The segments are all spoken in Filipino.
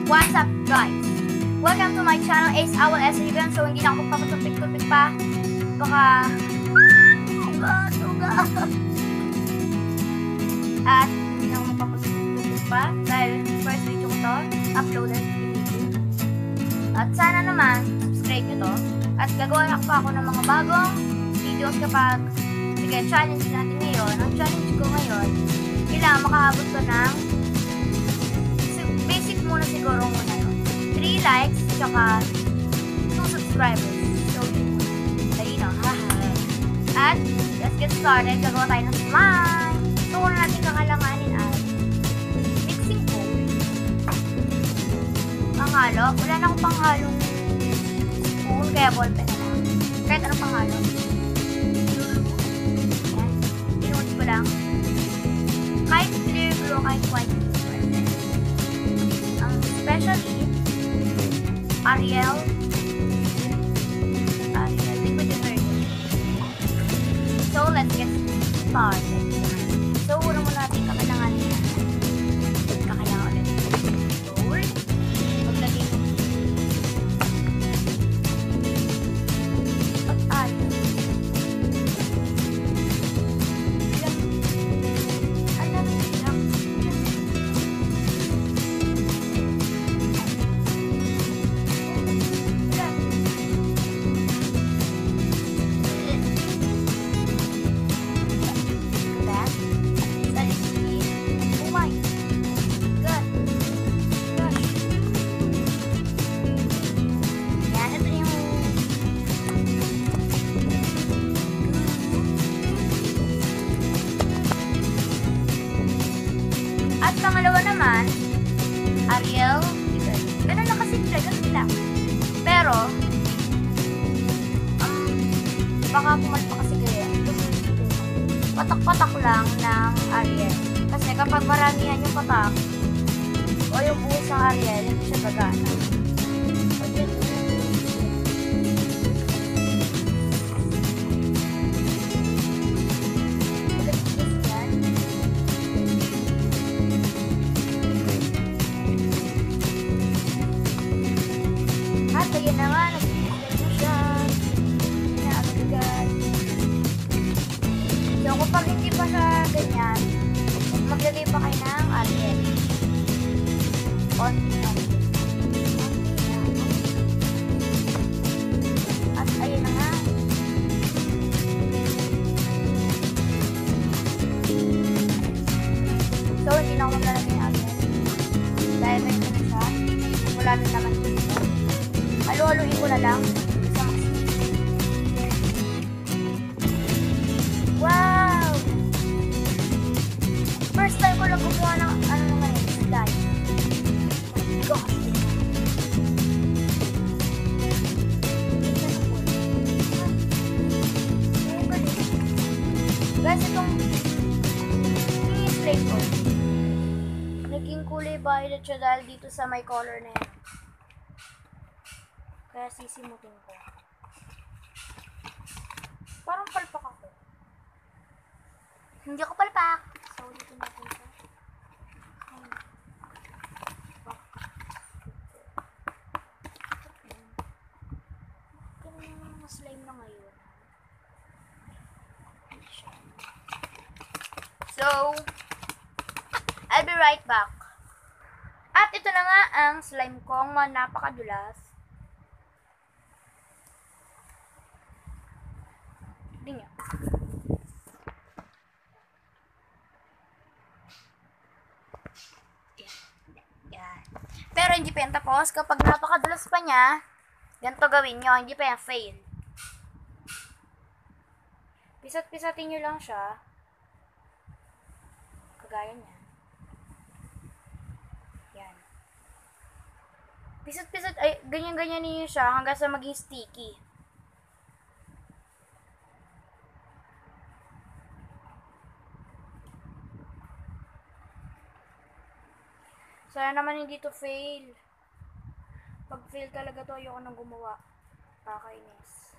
What's up guys? Welcome to my channel Ace Owl SRBM. So hindi na ako papatupik-tupik pa. Baka suga. At hindi na ako papatupik pa dahil first video ko to uploaded in YouTube. At sana naman subscribe nyo to. At gagawa pa ako ng mga bagong videos kapag sige, challenge natin ngayon. Ang challenge ko ngayon, kailangan makaabot ko ng basic muna siguro muna yun. 3 likes, tsaka 2 subscribers. So, dali na, At, let's get started. Gagawa tayo ng slime. So, kung natin kakalanganin ay mixing bowl. Panghalo. Wala na akong panghalong spoon, kaya ballpen na lang. Kahit anong panghalo. Ayan. Inulit ko lang. Kahit clear glue, kahit white glue. Especially Ariel liquid detergent. So let's get started. So una muna natin kailangan ulit gold. Maglagay mo at pangalawa naman, Ariel, ganun lang kasi ganun lang. Pero, baka pumalpa kasi kaya, patak-patak lang ng Ariel. Kasi kapag maramihan yung patak, o yung buhos ng Ariel, hindi siya gagana. Ayan na nga, nag-i-slime na siya. Agad-agad. So, kapag hindi pa siya ganyan, maglagay pa kayo ng Ariel. Konti na. At ayun na nga. So, hindi na ako maglalagay ng Ariel. Dahil rin na siya. Wala na naman dito. Halo-haloin ko na lang. Wow! First time ko lang gumawa ng ano naman yun, slime. Gosh! Guys, itong slime ko, naging kulay violet siya dahil dito sa may color na yan. Kaya sisimutin ko. Parang palpak ako. Hindi ako palpak. So, dito natin ito. Ganun yung mga slime na ngayon. So, I'll be right back. At ito na nga ang slime kong napakadulas. Tingnan. Yan. Pero hindi pa yan tapos. Kapag napakadulas pa niya, ganito gawin nyo. Hindi pa yan fail. Pisat-pisatin nyo lang siya. Kagaya niya. Yan. Pisat-pisat, ay, ganyan-ganyan niyo siya hanggang sa maging sticky. Sana naman hindi to fail. Pag fail talaga to, ayoko nang gumawa. Kakainis.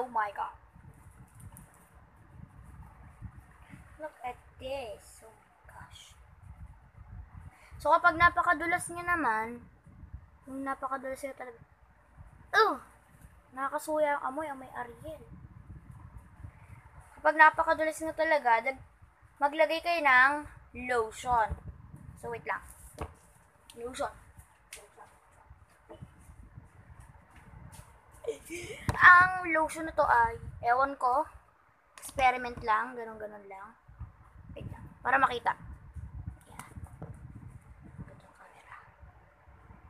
Oh my god. Look at this. Oh my gosh. So kapag napakadulas niya naman, yung napakadulas niya talaga. Oh! Nakakasuya ang amoy Ariel. Kapag napakadulas niya talaga, maglagay kayo ng lotion. So wait lang. Lotion. Ang lotion na to ay, ewan ko, experiment lang, ganun lang. Wait lang, para makita. Yan. Yung camera.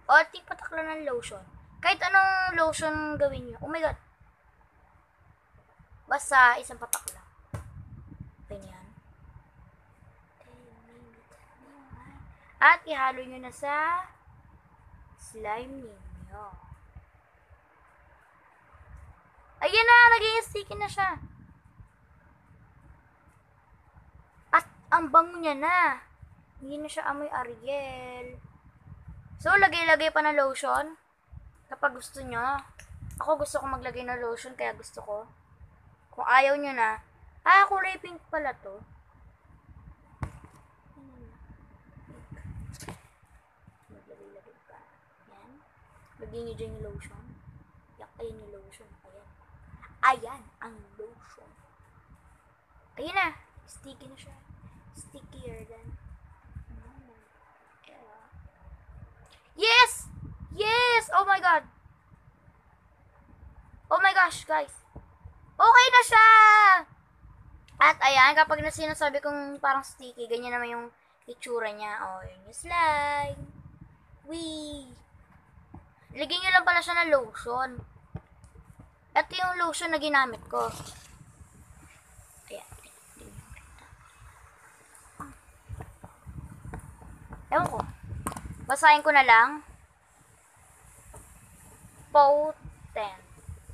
O, patak lang ng lotion. Kahit anong lotion gawin nyo. Oh my god. Basta isang patak lang. Ganyan. At ihalo nyo na sa slime ninyo. Ayan na, naging sticky na siya. At ang bango niya na. Hindi na siya amoy Ariel. So, lagay-lagay pa ng lotion. Kapag gusto nyo. Ako gusto ko maglagay ng lotion, kaya gusto ko. Kung ayaw nyo na, kulay pink pala to. Maglagay-lagay pa. Yan. Lagyan nyo dyan yung lotion. Ayan yung lotion. Ayan ang lotion. Ayan na. Sticky na siya. Stickier than. Yes! Yes! Oh my god! Oh my gosh, guys. Okay na siya! At ayan, kapag sinasabi kong parang sticky, ganyan naman yung itsura niya. Oh, yun yung slime. Wee! Lagyan nyo lang pala siya ng lotion. Ito yung lotion na ginamit ko. Ayan. Ewan ko. Basahin ko na lang. Potent.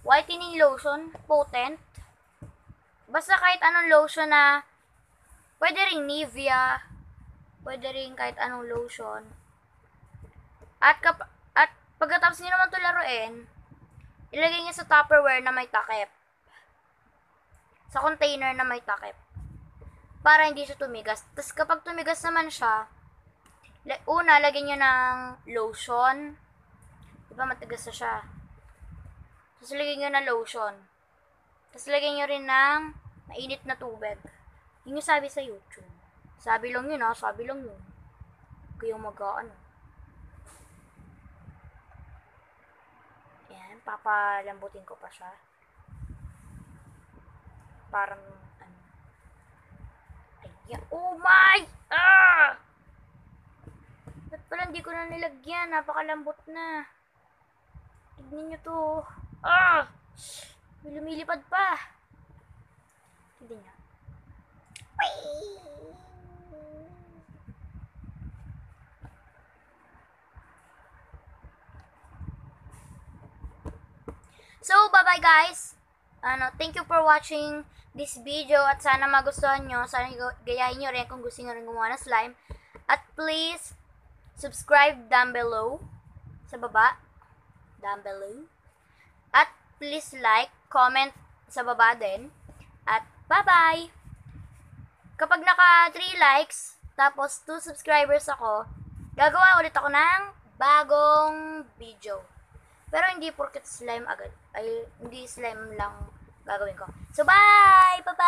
Whitening lotion. Potent. Basta kahit anong lotion na, pwede rin Nivea. Pwede rin kahit anong lotion. At pagkatapos nyo naman ito laruin, ilagay niya sa Tupperware na may takip. Sa container na may takip. Para hindi siya tumigas. Tapos kapag tumigas naman siya, una, lagyan niyo ng lotion. Diba matigas na siya. Tapos lagyan niyo ng lotion. Tapos lagyan niyo rin ng mainit na tubig. Yun yung sabi sa YouTube. Sabi lang yun sabi lang yun. Kaya mag-ano. Papalambutin ko pa siya. Parang, ayan. Oh my! Ba't pala hindi ko na nilagyan? Napakalambot na. Tignan nyo to. May lumilipad pa. Tignan nyo. So, bye-bye guys. Thank you for watching this video at sana magustuhan nyo. Sana gayahin nyo rin kung gusto nyo rin gumawa ng slime. At please, subscribe down below. Sa baba. Down below. At please like, comment sa baba din. At bye-bye. Kapag naka 3 likes, tapos 2 subscribers ako, gagawa ulit ako ng bagong video. Pero hindi porket slime agad. Ay, hindi slime lang gagawin ko. So, bye! Bye-bye!